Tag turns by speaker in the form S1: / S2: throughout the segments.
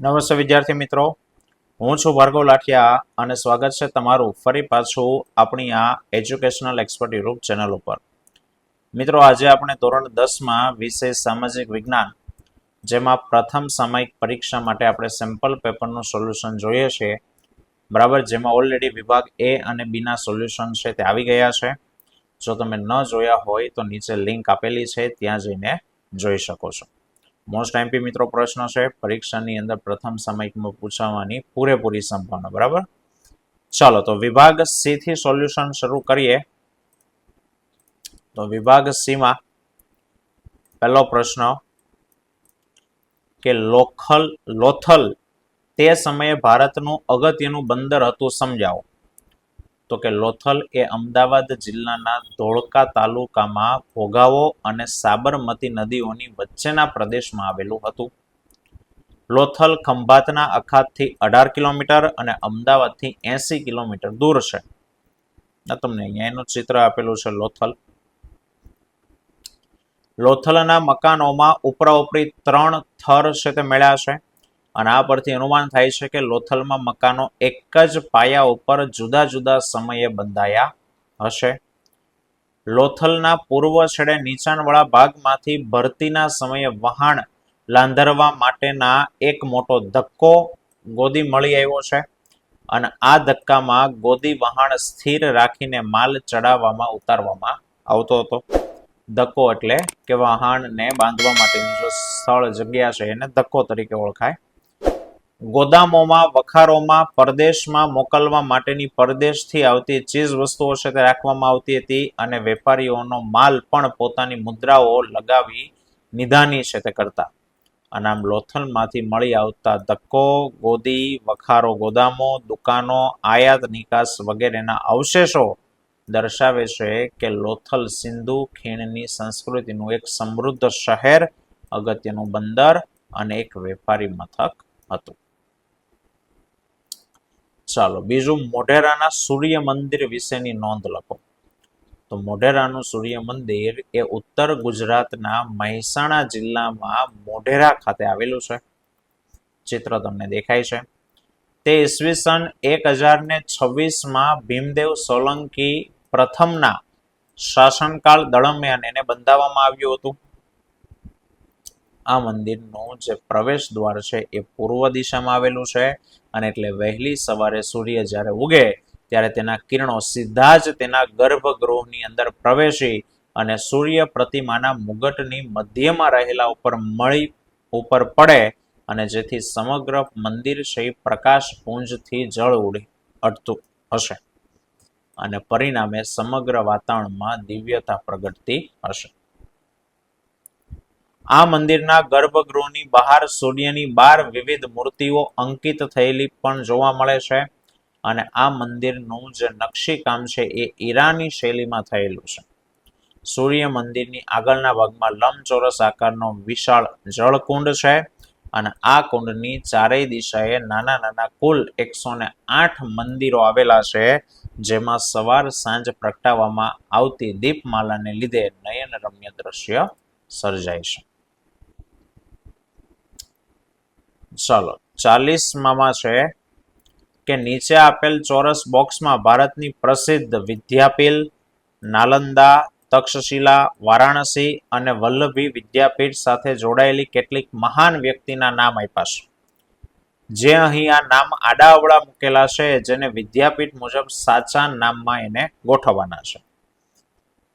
S1: નમસ્તે વિદ્યાર્થી મિત્રો, હું છું ભાર્ગવ લાઠિયા અને સ્વાગત છે તમારું ફરી પાછું આપણી આ એજ્યુકેશનલ એક્સપર્ટ યુટ્યુબ ચેનલ ઉપર. મિત્રો, આજે આપણે ધોરણ 10માં વિષય સામાજિક વિજ્ઞાન, જેમાં પ્રથમ સામયિક પરીક્ષા માટે આપણે સેમ્પલ પેપરનું સોલ્યુશન જોઈએ છીએ, બરાબર. જેમાં ઓલરેડી વિભાગ એ અને બીના સોલ્યુશન છે તે આવી ગયા છે. જો તમે ન જોયા હોય તો નીચે લિંક આપેલી છે, ત્યાં જઈને જોઈ શકો છો. મોસ્ટ એમપી મિત્રો પ્રશ્ન છે, પરીક્ષાની અંદર પ્રથમ સામયિકમાં પૂછાવાની પૂરેપૂરી સંભાવના, બરાબર. ચાલો તો વિભાગ સી થી સોલ્યુશન શરૂ કરીએ. તો વિભાગ સી માં પહેલો પ્રશ્ન કે લોથલ તે સમયે ભારતનું અગત્યનું બંદર હતું, સમજાવો. તો કે લોથલ એ અમદાવાદ જિલ્લાના ધોળકા તાલુકામાં ભોગાવો અને સાબરમતી નદીઓની વચ્ચેના પ્રદેશમાં આવેલું હતું. લોથલ ખંભાતના અખાતથી 18 કિલોમીટર અને અમદાવાદથી 80 કિલોમીટર દૂર છે. તમને અહીંયા એનું ચિત્ર આપેલું છે. લોથલના મકાનોમાં ઉપરાઉપરી 3 થર છે તે મળ્યા છે, અને આ પરથી અનુમાન થાય છે કે લોથલમાં મકાનો એક જ પાયા ઉપર જુદા જુદા સમયે બંધાયા હશે. લોથલના પૂર્વ છેડે નીચાણવાળા ભાગમાંથી ભરતીના સમયે વહાણ લાંધરવા માટેના એક મોટો ધક્કો ગોદી મળી આવ્યો છે, અને આ ધક્કામાં ગોદી વહાણ સ્થિર રાખીને માલ ચડાવવામાં ઉતારવામાં આવતો હતો. ધક્કો એટલે કે વહાણને બાંધવા માટેની જો સ્થળ જગ્યા છે એને ધક્કો તરીકે ઓળખાય. ગોદામોમાં વખારોમાં પરદેશમાં મોકલવા માટેની પરદેશથી આવતી ચીજ વસ્તુઓ છે તે રાખવામાં આવતી હતી, અને વેપારીઓનો માલ પણ પોતાની મુદ્રાઓ લગાવી નિધાની છે તે કરતા. અને આમ લોથલમાંથી મળી આવતા ધક્કો, ગોદી, વખારો, ગોદામો, દુકાનો, આયાત નિકાસ વગેરેના અવશેષો દર્શાવે છે કે લોથલ સિંધુ ખીણની સંસ્કૃતિનું એક સમૃદ્ધ શહેર, અગત્યનું બંદર અને એક વેપારી મથક હતું. ચાલો બીજું, મોઢેરાના સૂર્ય મંદિર વિશેની નોંધ લખો. તો મોઢેરાનું સૂર્ય મંદિર એ ઉત્તર ગુજરાતના મહેસાણા જિલ્લામાં મોઢેરા ખાતે આવેલું છે. ચિત્ર તમને દેખાય છે. તે ઈસવીસન 1026માં ભીમદેવ સોલંકી પ્રથમના શાસનકાળ દરમિયાન એને બંધાવવામાં આવ્યું હતું. આ મંદિરનું જે પ્રવેશ દ્વાર છે એ પૂર્વ દિશામાં આવેલું છે, અને એટલે વહેલી સવારે સૂર્ય જ્યારે ઉગે ત્યારે તેના કિરણો સીધા જ તેના ગર્ભગૃહની અંદર પ્રવેશી અને સૂર્ય પ્રતિમાના મુગટની મધ્યમાં રહેલા ઉપર પડે, અને જેથી સમગ્ર મંદિર છે પ્રકાશ પુંજથી જળ અડતું હશે, અને પરિણામે સમગ્ર વાતાવરણમાં દિવ્યતા પ્રગટતી હશે. આ મંદિરના ગર્ભગૃહની બહાર સૂર્યની 12 વિવિધ મૂર્તિઓ અંકિત થયેલી પણ જોવા મળે છે, અને આ મંદિરનું જે નકશીકામ છે એ ઈરાની શૈલીમાં થયેલું છે. સૂર્ય મંદિરની આગળના ભાગમાં લંબચોરસ આકારનો વિશાળ જળકુંડ છે, અને આ કુંડની ચારેય દિશાએ નાના નાના કુલ 108 મંદિરો આવેલા છે, જેમાં સવાર સાંજ પ્રગટાવવામાં આવતી દીપમાલાને લીધે નયનરમ્ય દ્રશ્ય સર્જાય છે. ચાલો 40માં છે કે નીચે આપેલ ચોરસ બોક્સમાં ભારતની પ્રસિદ્ધ વિદ્યાપીઠ, નાલંદા, તક્ષશિલા, વારાણસી અને વલ્લભી વિદ્યાપીઠ સાથે જોડાયેલી કેટલીક મહાન વ્યક્તિના નામ આપ્યા છે. જે અહીં આ નામ આડાઅવળા મૂકેલા છે, જેને વિદ્યાપીઠ મુજબ સાચા નામમાં એને ગોઠવવાના છે.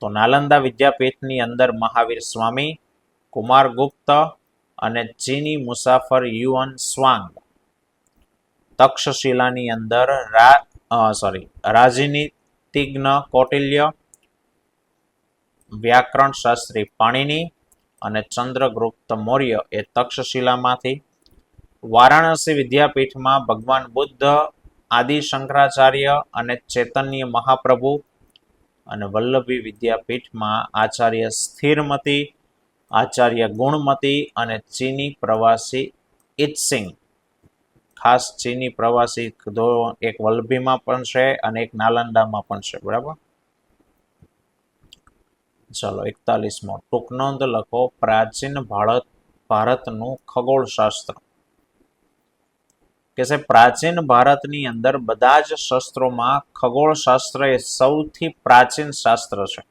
S1: તો નાલંદા વિદ્યાપીઠની અંદર મહાવીર સ્વામી, કુમારગુપ્ત અને ચીની મુસાફર યુઅન સ્વાંગ. તક્ષશિલાની અંદર રાજનીતિજ્ઞ કૌટિલ્ય, વ્યાકરણ શાસ્ત્રી પાણિની અને ચંદ્રગુપ્ત મૌર્ય એ તક્ષશિલામાંથી. વારાણસી વિદ્યાપીઠમાં ભગવાન બુદ્ધ, આદિ શંકરાચાર્ય અને ચૈતન્ય મહાપ્રભુ. અને વલ્લભી વિદ્યાપીઠમાં આચાર્ય સ્થિરમતી, આચાર્ય ગુણમતી અને ચીની પ્રવાસી ઇત્સિંગ. ખાસ ચીની પ્રવાસી એક વલ્લભીમાં પણ છે અને એક નાલંદામાં પણ છે, બરાબર. ચલો 41મો, ટૂંક નોંધ લખો. પ્રાચીન ભારતનું ખગોળશાસ્ત્ર. કે છે પ્રાચીન ભારતની અંદર બધા જ શાસ્ત્રોમાં ખગોળશાસ્ત્ર એ સૌથી પ્રાચીન શાસ્ત્ર છે.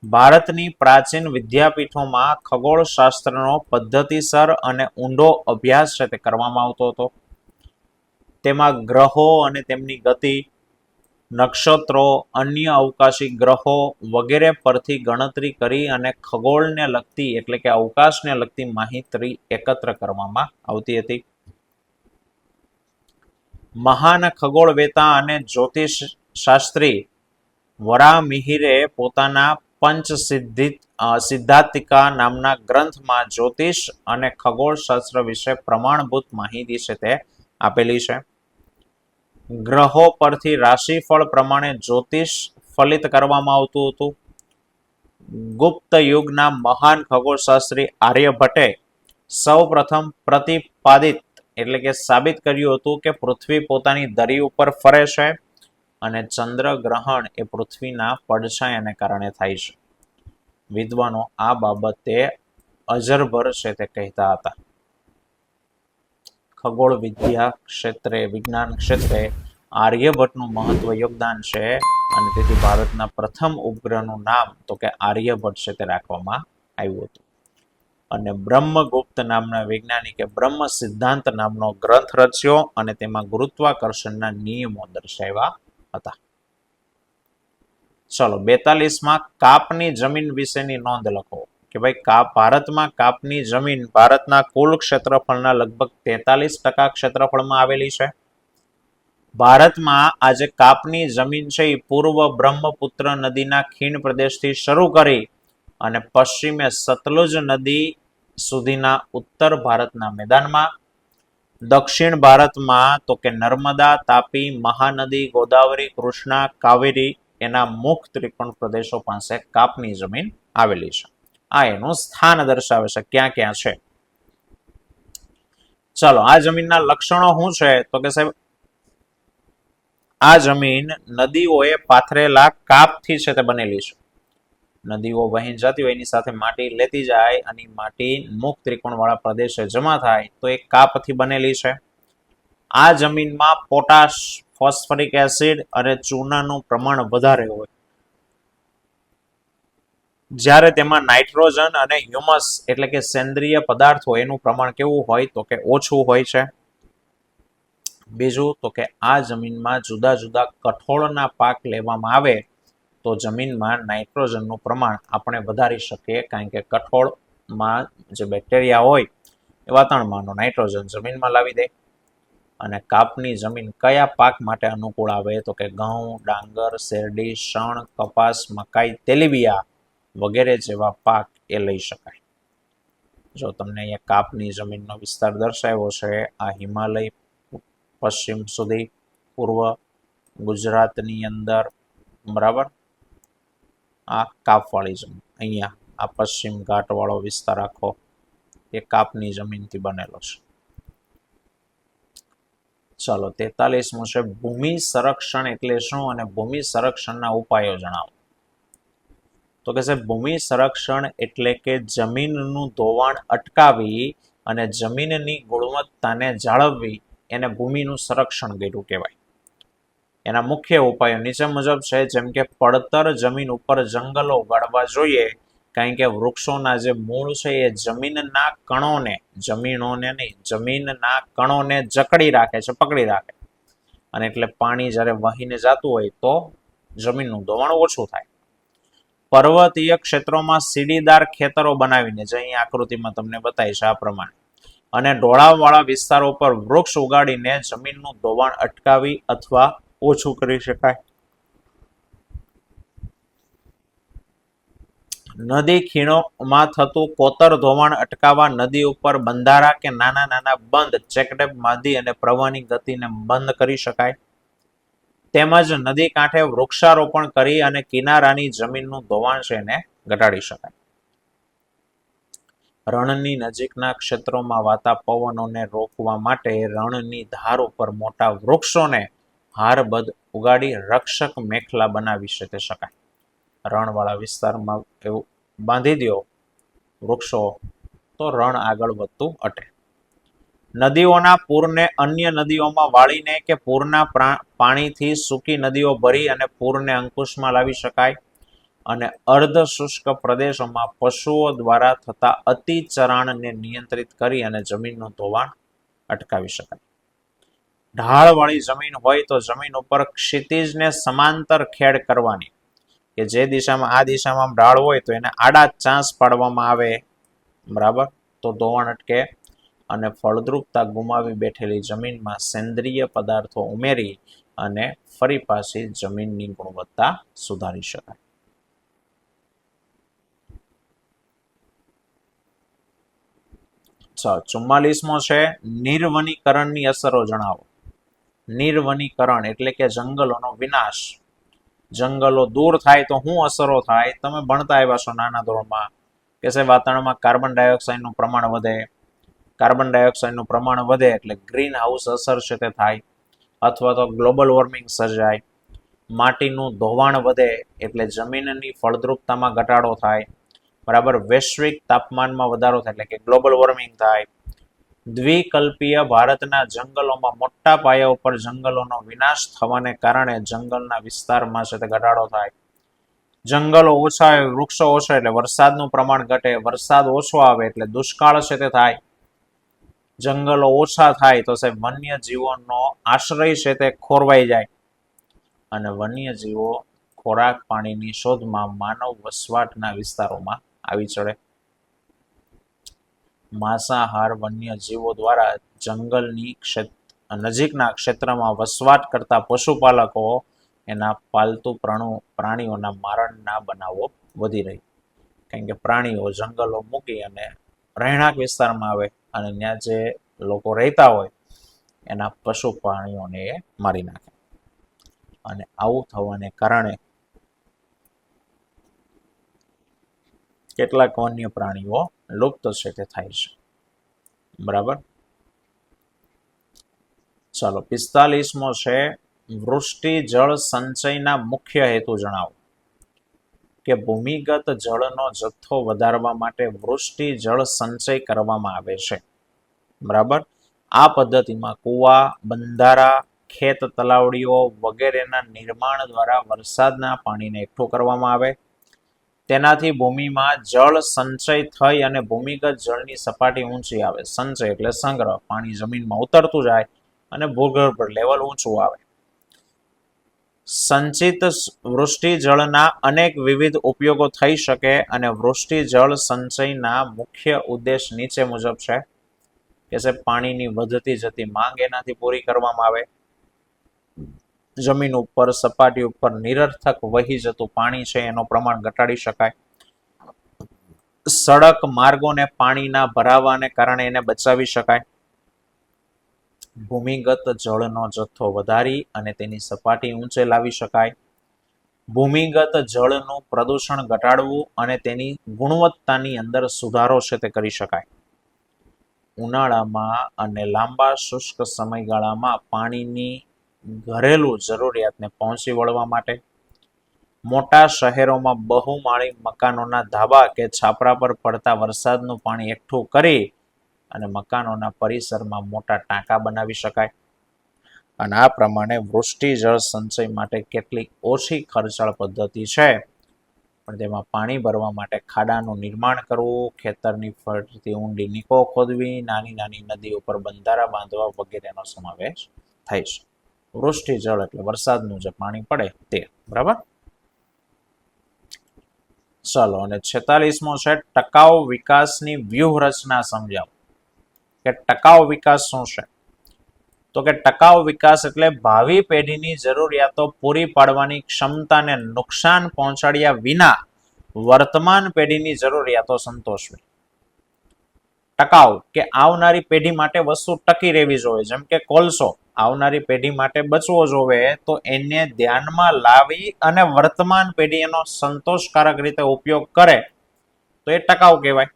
S1: ભારતની પ્રાચીન વિદ્યાપીઠોમાં ખગોળશાસ્ત્રનો પદ્ધતિસર અને ઊંડો અભ્યાસ છે તે કરવામાં આવતો હતો. તેમાં ગ્રહો અને તેમની ગતિ, નક્ષત્રો, અન્ય અવકાશી ગ્રહો વગેરે પરથી ગણતરી કરી અને ખગોળને લગતી એટલે કે અવકાશને લગતી માહિતી એકત્ર કરવામાં આવતી હતી. મહાન ખગોળવેતા અને જ્યોતિષ શાસ્ત્રી વરામિહિરે પોતાના પંચ સિદ્ધાંતિકા નામના ગ્રંથમાં જ્યોતિષ અને ખગોળશાસ્ત્ર વિશે પ્રમાણભૂત માહિતી છે તે આપેલી છે. ગ્રહો પરથી રાશિફળ પ્રમાણે જ્યોતિષ ફલિત કરવામાં આવતું હતું. ગુપ્ત યુગના મહાન ખગોળશાસ્ત્રી આર્યભટ્ટે સૌ પ્રથમ પ્રતિપાદિત એટલે કે સાબિત કર્યું હતું કે પૃથ્વી પોતાની ધરી ઉપર ફરે છે અને ચંદ્ર ગ્રહણ એ પૃથ્વીના પડછાયાને કારણે થાય છે. વિદ્વાનો આ બાબતે અજરભર છે તે કહેતા હતા. ખગોળ વિદ્યા ક્ષેત્રે, વિજ્ઞાન ક્ષેત્રે આર્યભટ્ટનું મહત્વ યોગદાન છે અને તેથી ભારતના પ્રથમ ઉપગ્રહનું નામ તો કે આર્યભટ્ટ છે તે રાખવામાં આવ્યું હતું. અને બ્રહ્મગુપ્ત નામના વૈજ્ઞાનિકે બ્રહ્મ સિદ્ધાંત નામનો ગ્રંથ રચ્યો અને તેમાં ગુરુત્વાકર્ષણના નિયમો દર્શાવ્યા હતા. ચલો 42માં કાપની જમીન વિશેની નોંધ લખો. કે ભાઈ ભારતમાં કાપની જમીન ભારતના કુલ ક્ષેત્રફળના લગભગ 43% ક્ષેત્રફળમાં આવેલી છે. ભારતમાં આજે કાપની જમીન છે એ પૂર્વ બ્રહ્મપુત્ર નદીના ખીણ પ્રદેશથી શરૂ કરી અને પશ્ચિમે સતલુજ નદી સુધીના ઉત્તર ભારતના મેદાનમાં, દક્ષિણ ભારતમાં તો કે નર્મદા, તાપી, મહાનદી, ગોદાવરી, કૃષ્ણા, કાવેરી એના મુખ ત્રિકોણ પ્રદેશો પાસે કાપની જમીન આવેલી છે. આ એનું સ્થાન દર્શાવે છે ક્યાં ક્યાં છે. ચલો આ જમીનના લક્ષણો શું છે તો કે સાહેબ આ જમીન નદીઓએ પાથરેલા કાપથી છે તે બનેલી છે. નદીઓ વહી જતી હોય એની સાથે માટી લેતી જાય અને માટી મુખ ત્રિકોણ વાળા પ્રદેશે જમા થાય તો એ કાપથી બનેલી છે. આ જમીનમાં પોટાશ, ફોસ્ફરિક એસિડ અને ચૂનાનું પ્રમાણ વધારે હોય, જ્યારે તેમાં નાઇટ્રોજન અને હ્યુમસ એટલે કે સેન્દ્રિય પદાર્થો એનું પ્રમાણ કેવું હોય તો કે ઓછું હોય છે. બીજું તો કે આ જમીનમાં જુદા જુદા કઠોળના પાક લેવામાં આવે તો જમીનમાં નાઇટ્રોજનનું પ્રમાણ આપણે વધારી શકીએ, કારણ કે કઠોળમાં જે બેક્ટેરિયા હોય એ વાતાવરણમાં નાઇટ્રોજન જમીનમાં લાવી દે. અને કાપની જમીન કયા પાક માટે અનુકૂળ આવે તો કે ઘઉં, ડાંગર, શેરડી, શણ, કપાસ, મકાઈ, તેલીબિયા વગેરે જેવા પાક એ લઈ શકાય. જો તમને અહીંયા કાપની જમીનનો વિસ્તાર દર્શાવ્યો છે, આ હિમાલય પશ્ચિમ સુધી, પૂર્વ ગુજરાતની અંદર, બરાબર, આ કાપવાળી જમીન, અહીંયા આ પશ્ચિમ ઘાટવાળો વિસ્તાર આખો એ કાપની જમીનથી બનેલો છે. ચાલો 43મું છે ભૂમિ સંરક્ષણ એટલે શું અને ભૂમિ સંરક્ષણના ઉપાયો જણાવો. તો કે છે ભૂમિ સંરક્ષણ એટલે કે જમીનનું ધોવાણ અટકાવી અને જમીનની ગુણવત્તાને જાળવવી એને ભૂમિનું સંરક્ષણ કર્યું કહેવાય. એના મુખ્ય ઉપાયો નીચે મુજબ છે, જેમ કે પડતર જમીન ઉપર જંગલો ઉગાડવા જોઈએ, કારણ કે વૃક્ષોના જે મૂળ છે એ જમીનના કણોને, જમીનના કણોને જકડી રાખે છે, પકડી રાખે, અને એટલે પાણી જ્યારે વહીને જતું હોય તો જમીનનું ધોવાણ ઓછું થાય. પર્વતીય ક્ષેત્રોમાં સીડીદાર ખેતરો બનાવીને, જે અહીં આકૃતિમાં તમને બતાવી છે આ પ્રમાણે, અને ઢોળાવવાળા વિસ્તારો પર વૃક્ષ ઉગાડીને જમીનનું ધોવાણ અટકાવી અથવા ઓછું કરી શકાય. નદી ખીણોમાં થતું કોતર ધોવાણ અટકાવવા નદી ઉપર બંધારા કે નાના નાના બંધ, ચેકડેમ બાંધી અને પ્રવાહની ગતિને બંધ કરી શકાય. તેમજ નદી કાંઠે વૃક્ષારોપણ કરી અને કિનારાની જમીનનું ધોવાણ છે એને ઘટાડી શકાય. રણની નજીકના ક્ષેત્રોમાં વાતા પવનોને રોકવા માટે રણની ધાર ઉપર મોટા વૃક્ષોને હારબદ્ધ ઉગાડી રક્ષક મેખલા બનાવી શકાય. રણવાળા વિસ્તારમાં એવું બાંધી દો વૃક્ષો તો રણ આગળ વધતું અટે. નદીઓના પૂરને અન્ય નદીઓમાં વાળીને કે પૂરના પાણીથી સૂકી નદીઓ ભરી અને પૂરને અંકુશમાં લાવી શકાય. અને અર્ધ શુષ્ક પ્રદેશોમાં પશુઓ દ્વારા થતા અતિચરાણને નિયંત્રિત કરી અને જમીનનું ધોવાણ અટકાવી શકાય. ઢાળવાળી જમીન હોય તો જમીન ઉપર ક્ષિતિજને સમાંતર ખેડ કરવાની, કે જે દિશામાં આ દિશામાં ઢાળ હોય તો એને આડા ચાંસ પાડવામાં આવે, બરાબર, તો ધોવાણ અટકે. અને ફળદ્રુપતા ગુમાવી બેઠેલી જમીનમાં સેન્દ્રિય પદાર્થો ઉમેરી અને ફરી પાછી જમીનની ગુણવત્તા સુધારી શકાય. ચાલો, 44મો છે નિર્વનીકરણની અસરો જણાવો. નિર્વનીકરણ એટલે કે જંગલોનો વિનાશ. જંગલો દૂર થાય તો શું અસરો થાય? તમે ભણતા આવ્યા છો નાના ધોરણમાં કે છે વાતાવરણમાં કાર્બન ડાયોક્સાઇડનું પ્રમાણ વધે. કાર્બન ડાયોક્સાઇડનું પ્રમાણ વધે એટલે ગ્રીન હાઉસ અસર છે તે થાય, અથવા તો ગ્લોબલ વોર્મિંગ સર્જાય. માટીનું ધોવાણ વધે એટલે જમીનની ફળદ્રુપતામાં ઘટાડો થાય, બરાબર. વૈશ્વિક તાપમાનમાં વધારો થાય એટલે કે ગ્લોબલ વોર્મિંગ થાય. દ્વિકલ્પીય ભારતના જંગલોમાં મોટા પાયા ઉપર જંગલોનો વિનાશ થવાને કારણે જંગલના વિસ્તારમાં છે તે ઘટાડો થાય. જંગલો ઓછા હોય, વૃક્ષો ઓછા એટલે વરસાદનું પ્રમાણ ઘટે. વરસાદ ઓછો આવે એટલે દુષ્કાળ છે તે થાય. જંગલો ઓછા થાય તો સાહેબ વન્યજીવોનો આશ્રય છે તે ખોરવાઈ જાય અને વન્યજીવો ખોરાક પાણીની શોધમાં માનવ વસવાટના વિસ્તારોમાં આવી ચડે. માંસાહાર વન્યજીવો દ્વારા જંગલની નજીકના ક્ષેત્રમાં વસવાટ કરતા પશુપાલકો એના પાલતુ પ્રાણીઓના મારણના બનાવો વધી રહી. કારણ કે પ્રાણીઓ જંગલો મૂકી અને રહેણાંક વિસ્તારમાં આવે અને ત્યાં જે લોકો રહેતા હોય એના પશુ પ્રાણીઓને એ મારી નાખે. અને આવું થવાને કારણે કેટલાક વન્ય પ્રાણીઓ લુપ્ત છે તે થાય છે, બરાબર. ચાલો, 45મો છે વૃષ્ટિ જળ સંચયના મુખ્ય હેતુ જણાવો. કે ભૂમિગત જળનો જથ્થો વધારવા માટે વૃષ્ટિ જળ સંચય કરવામાં આવે છે, બરાબર. આ પદ્ધતિમાં કુવા, બંધારા, ખેત તલાવડીઓ વગેરેના નિર્માણ દ્વારા વરસાદના પાણીને એકઠું કરવામાં આવે. તેનાથી ભૂમિમાં જળ સંચય થઈ અને ભૂમિગત જળની સપાટી ઊંચી આવે. સંચય એટલે સંગ્રહ, પાણી જમીનમાં ઉતરતું જાય અને ભૂગર્ભ લેવલ ઊંચું આવે. સંચિત વૃષ્ટિ જળના અનેક વિવિધ ઉપયોગો થઈ શકે અને વૃષ્ટિ જળ સંચયના મુખ્ય ઉદ્દેશ નીચે મુજબ છે કે પાણીની વધતી જતી માંગ એનાથી પૂરી કરવામાં આવે. જમીન ઉપર સપાટી ઉપર નિરર્થક વહી જતું પાણી છે એનું પ્રમાણ ઘટાડી શકાય. સડક માર્ગોને પાણીના ભરાવાને કારણે એને બચાવી શકાય. ભૂમિગત જળનો જથ્થો વધારી અને તેની સપાટી ઊંચે લાવી શકાય. ભૂમિગત જળનું પ્રદૂષણ ઘટાડવું અને તેની ગુણવત્તાની અંદર સુધારો છે તે કરી શકાય. ઉનાળામાં અને લાંબા શુષ્ક સમયગાળામાં પાણીની ઘરેલું જરૂરિયાતને પહોંચી વળવા માટે મોટા શહેરોમાં બહુમાળી મકાનોના ધાબા કે છાપરા પર પડતા વરસાદનું પાણી એકઠું કરી અને મકાનોના પરિસરમાં મોટા ટાંકા બનાવી શકાય. અને આ પ્રમાણે વૃષ્ટિ જળ સંચય માટે કેટલીક ઓછી ખર્ચાળ પદ્ધતિ છે, પણ તેમાં પાણી ભરવા માટે ખાડાનું નિર્માણ કરવું, ખેતરની ફરતી ઊંડી નીકો ખોદવી, નાની નાની નદી ઉપર બંધારા બાંધવા વગેરેનો સમાવેશ થાય છે. વૃષ્ટિ જળ એટલે વરસાદનું જે પાણી પડે તે, બરાબર. ચાલો, અને 46મો છે ટકાઉ વિકાસની વ્યૂહરચના સમજાવો. કે ટકાઉ વિકાસ શું છે? તો કે ટકાઉ વિકાસ એટલે ભાવિ પેઢીની જરૂરિયાતો પૂરી પાડવાની ક્ષમતાને નુકસાન પહોંચાડ્યા વિના વર્તમાન પેઢીની જરૂરિયાતો સંતોષવી. ટકાઉ કે આવનારી પેઢી માટે વસ્તુ ટકી રહેવી જોઈએ. જેમ કે કોલસો આવનારી પેઢી માટે બચવો જોઈએ, તો એને ધ્યાનમાં લાવી અને વર્તમાન પેઢી એનો સંતોષકારક રીતે ઉપયોગ કરે તો એ ટકાઉ કહેવાય.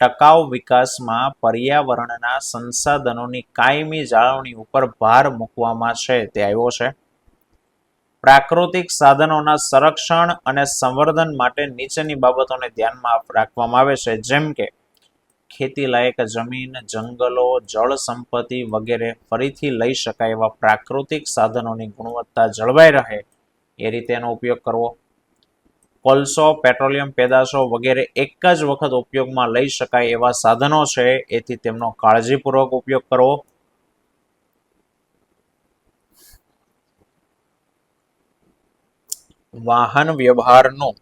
S1: ટકાઉ વિકાસમાં પર્યાવરણના સંસાધનોની કાયમી જાળવણી ઉપર ભાર મૂકવામાં છે તે આવ્યો છે. પ્રાકૃતિક સાધનોના સંરક્ષણ અને સંવર્ધન માટે નીચેની બાબતોને ધ્યાનમાં રાખવામાં આવે છે. જેમ કે ખેતી લાયક જમીન, જંગલો, જળ સંપત્તિ વગેરે ફરીથી લઈ શકાય એવા પ્રાકૃતિક સાધનોની ગુણવત્તા જળવાઈ રહે એ રીતે એનો ઉપયોગ કરવો. કોલસો, પેટ્રોલિયમ પેદાશો વગેરે એક જ વખત ઉપયોગમાં લઈ શકાય એવા સાધનો છે, એથી તેમનો કાળજીપૂર્વક ઉપયોગ કરવો. વાહન વ્યવહારનું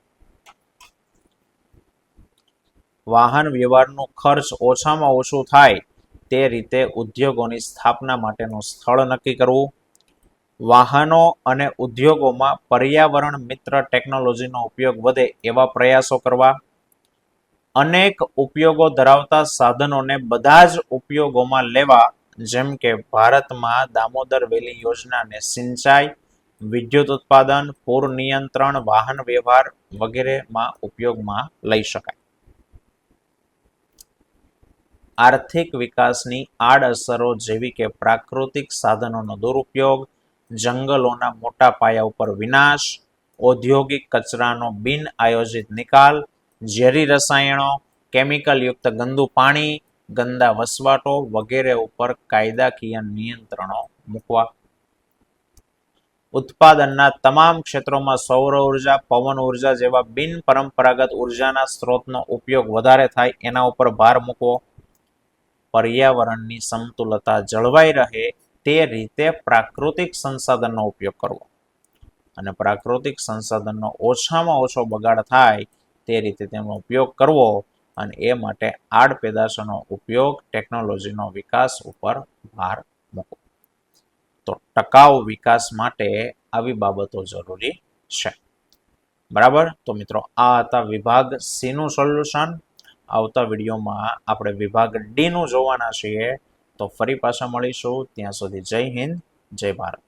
S1: ખર્ચ ઓછામાં ઓછું થાય તે રીતે ઉદ્યોગોની સ્થાપના માટેનું સ્થળ નક્કી કરવું. વાહનો અને ઉદ્યોગોમાં પર્યાવરણ મિત્ર ટેકનોલોજીનો ઉપયોગ વધે એવા પ્રયાસો કરવા. અનેક ઉપયોગો ધરાવતા સાધનોને બધા જ ઉપયોગોમાં લેવા, જેમ કે ભારતમાં દામોદર વેલી યોજનાને સિંચાઈ, વિદ્યુત ઉત્પાદન, પૂર નિયંત્રણ, વાહન વ્યવહાર વગેરેમાં ઉપયોગમાં લઈ શકાય. આર્થિક વિકાસની આડઅસરો જેવી કે પ્રાકૃતિક સાધનોનો દુરુપયોગ, જંગલોના મોટા પાયા ઉપર વિનાશ, ઔદ્યોગિક કચરાનો બિન આયોજિત નિકાલ, ઝેરી રસાયણો, કેમિકલ યુક્ત ગંદુ પાણી, ગંદા વસવાટો વગેરે ઉપર કાયદાકીય નિયંત્રણો મૂકવા. ઉત્પાદનના તમામ ક્ષેત્રોમાં સૌર ઉર્જા, પવન ઉર્જા જેવા બિન પરંપરાગત ઉર્જાના સ્ત્રોતનો ઉપયોગ વધારે થાય એના ઉપર ભાર મૂકવો. પર્યાવરણની સમતુલતા જળવાઈ રહે તે રીતે પ્રાકૃતિક સંસાધનનો ઉપયોગ કરવો અને પ્રાકૃતિક સંસાધનનો ઓછામાં ઓછો બગાડ થાય તે રીતે તેનો ઉપયોગ કરવો અને એ માટે આડ પેદાશોનો ઉપયોગ, ટેકનોલોજીનો વિકાસ ઉપર ભાર મૂકવો. તો ટકાઉ વિકાસ માટે આવી બાબતો જરૂરી છે. બરાબર. તો મિત્રો આ હતા વિભાગ સી નું સોલ્યુશન. આવતા વિડીયોમાં આપણે વિભાગ ડી નું જોવાના છીએ. તો ફરી પાછા મળીશું. ત્યાં સુધી જય હિન્દ, જય ભારત.